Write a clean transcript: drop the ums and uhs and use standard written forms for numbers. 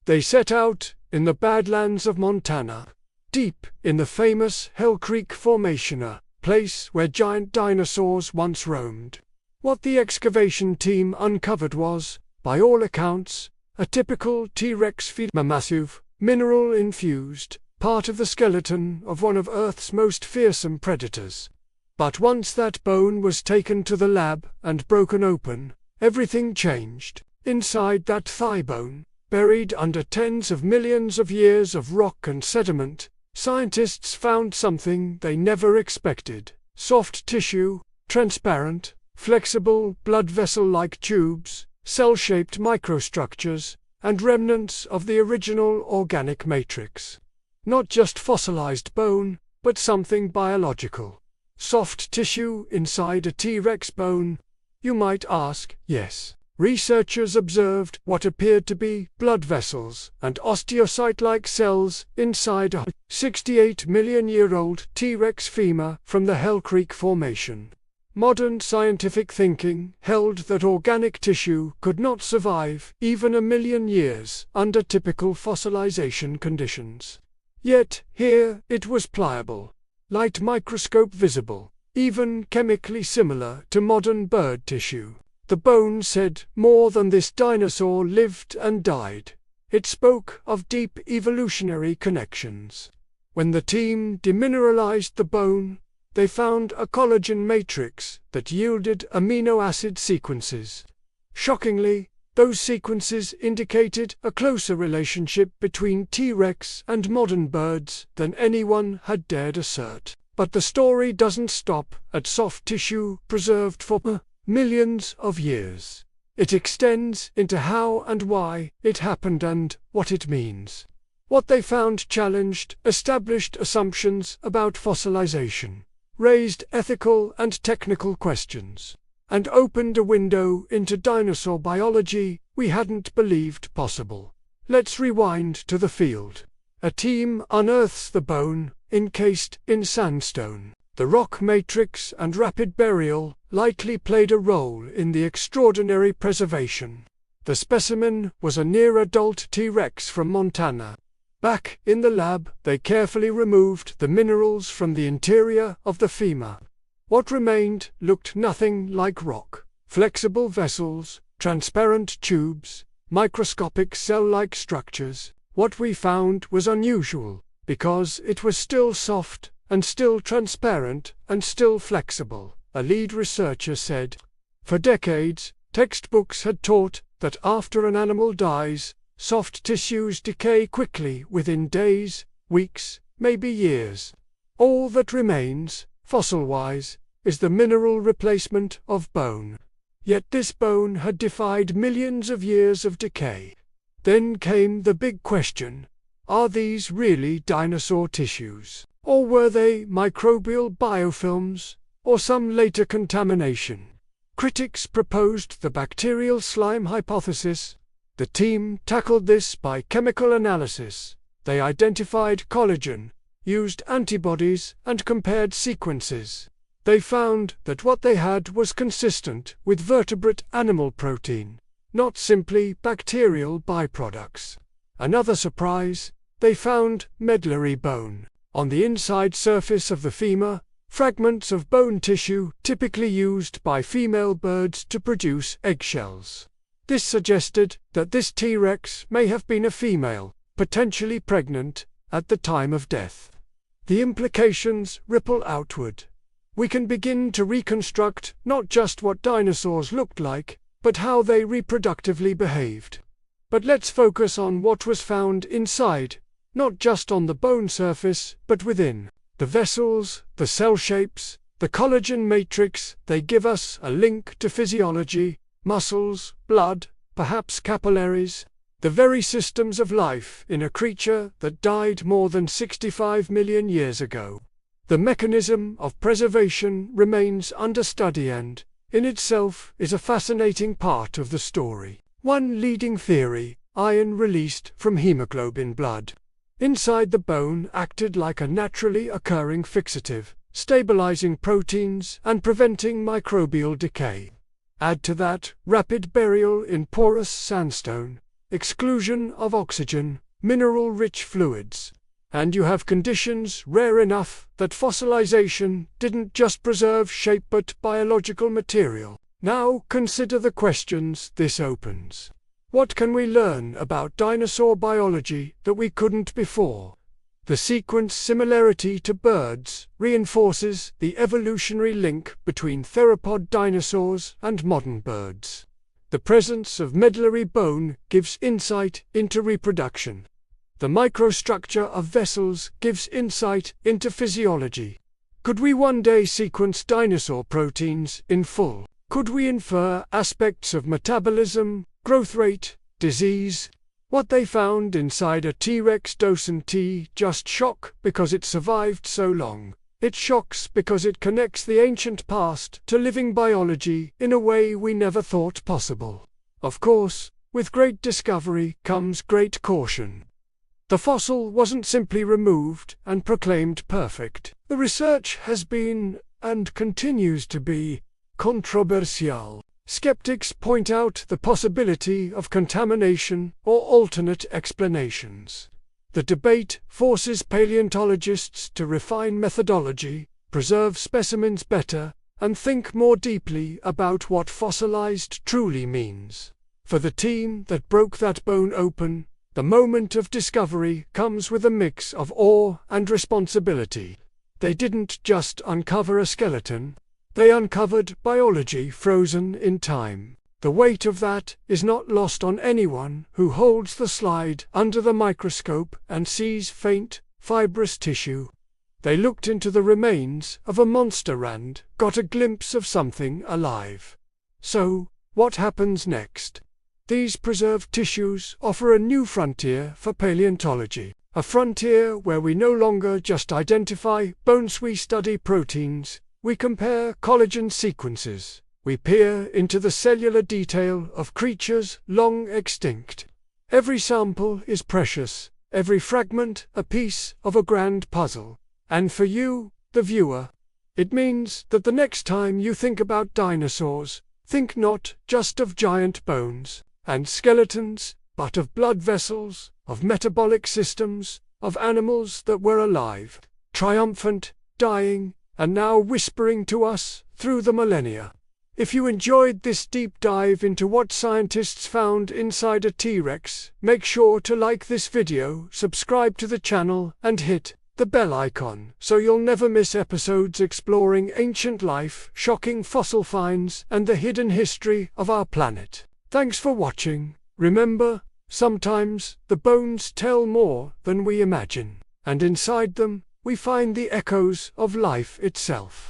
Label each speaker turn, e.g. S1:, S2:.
S1: They set out in the badlands of Montana, deep in the famous Hell Creek Formation, a place where giant dinosaurs once roamed. What the excavation team uncovered was, by all accounts, a typical T-Rex femur, massive, mineral-infused, part of the skeleton of one of Earth's most fearsome predators. But once that bone was taken to the lab and broken open, everything changed. Inside that thigh bone, buried under tens of millions of years of rock and sediment, scientists found something they never expected: soft tissue, transparent, flexible blood vessel-like tubes, cell-shaped microstructures, and remnants of the original organic matrix. Not just fossilized bone, but something biological. Soft tissue inside a T-Rex bone? You might ask. Yes. Researchers observed what appeared to be blood vessels and osteocyte-like cells inside a 68-million-year-old T-Rex femur from the Hell Creek Formation. Modern scientific thinking held that organic tissue could not survive even 1,000,000 years under typical fossilization conditions. Yet here it was pliable, light microscope visible, even chemically similar to modern bird tissue. The bone said more than this dinosaur lived and died. It spoke of deep evolutionary connections. When the team demineralized the bone, they found a collagen matrix that yielded amino acid sequences. Shockingly, those sequences indicated a closer relationship between T-Rex and modern birds than anyone had dared assert. But the story doesn't stop at soft tissue preserved for millions of years. It extends into how and why it happened and what it means. What they found challenged established assumptions about fossilization, raised ethical and technical questions, and opened a window into dinosaur biology we hadn't believed possible. Let's rewind to the field. A team unearths the bone, encased in sandstone. The rock matrix and rapid burial likely played a role in the extraordinary preservation. The specimen was a near-adult T-Rex from Montana. Back in the lab, they carefully removed the minerals from the interior of the femur. What remained looked nothing like rock. Flexible vessels, transparent tubes, microscopic cell-like structures. What we found was unusual, because it was still soft, and still transparent, and still flexible, a lead researcher said. For decades, textbooks had taught that after an animal dies, soft tissues decay quickly within days, weeks, maybe years. All that remains, fossil-wise, is the mineral replacement of bone. Yet this bone had defied millions of years of decay. Then came the big question: are these really dinosaur tissues? Or were they microbial biofilms, or some later contamination? Critics proposed the bacterial slime hypothesis. The team tackled this by chemical analysis. They identified collagen, used antibodies, and compared sequences. They found that what they had was consistent with vertebrate animal protein, not simply bacterial byproducts. Another surprise: they found medullary bone. On the inside surface of the femur, fragments of bone tissue typically used by female birds to produce eggshells. This suggested that this T-Rex may have been a female, potentially pregnant, at the time of death. The implications ripple outward. We can begin to reconstruct not just what dinosaurs looked like, but how they reproductively behaved. But let's focus on what was found inside, not just on the bone surface, but within. The vessels, the cell shapes, the collagen matrix, they give us a link to physiology, muscles, blood, perhaps capillaries, the very systems of life in a creature that died more than 65 million years ago. The mechanism of preservation remains under study and, in itself, is a fascinating part of the story. One leading theory: iron released from hemoglobin blood inside the bone acted like a naturally occurring fixative, stabilizing proteins and preventing microbial decay. Add to that rapid burial in porous sandstone, exclusion of oxygen, mineral-rich fluids. And you have conditions rare enough that fossilization didn't just preserve shape but biological material. Now consider the questions this opens. What can we learn about dinosaur biology that we couldn't before? The sequence similarity to birds reinforces the evolutionary link between theropod dinosaurs and modern birds. The presence of medullary bone gives insight into reproduction. The microstructure of vessels gives insight into physiology. Could we one day sequence dinosaur proteins in full? Could we infer aspects of metabolism, growth rate, disease? What they found inside a T-Rex doesn't just shock because it survived so long. It shocks because it connects the ancient past to living biology in a way we never thought possible. Of course, with great discovery comes great caution. The fossil wasn't simply removed and proclaimed perfect. The research has been, and continues to be, controversial. Skeptics point out the possibility of contamination or alternate explanations. The debate forces paleontologists to refine methodology, preserve specimens better, and think more deeply about what fossilized truly means. For the team that broke that bone open, the moment of discovery comes with a mix of awe and responsibility. They didn't just uncover a skeleton, they uncovered biology frozen in time. The weight of that is not lost on anyone who holds the slide under the microscope and sees faint, fibrous tissue. They looked into the remains of a monster and got a glimpse of something alive. So, what happens next? These preserved tissues offer a new frontier for paleontology, a frontier where we no longer just identify bones, we study proteins, we compare collagen sequences, we peer into the cellular detail of creatures long extinct. Every sample is precious, every fragment a piece of a grand puzzle. And for you, the viewer, it means that the next time you think about dinosaurs, think not just of giant bones and skeletons, but of blood vessels, of metabolic systems, of animals that were alive, triumphant, dying, and now whispering to us through the millennia. If you enjoyed this deep dive into what scientists found inside a T-Rex, make sure to like this video, subscribe to the channel, and hit the bell icon so you'll never miss episodes exploring ancient life, shocking fossil finds, and the hidden history of our planet. Thanks for watching. Remember, sometimes the bones tell more than we imagine, and inside them we find the echoes of life itself.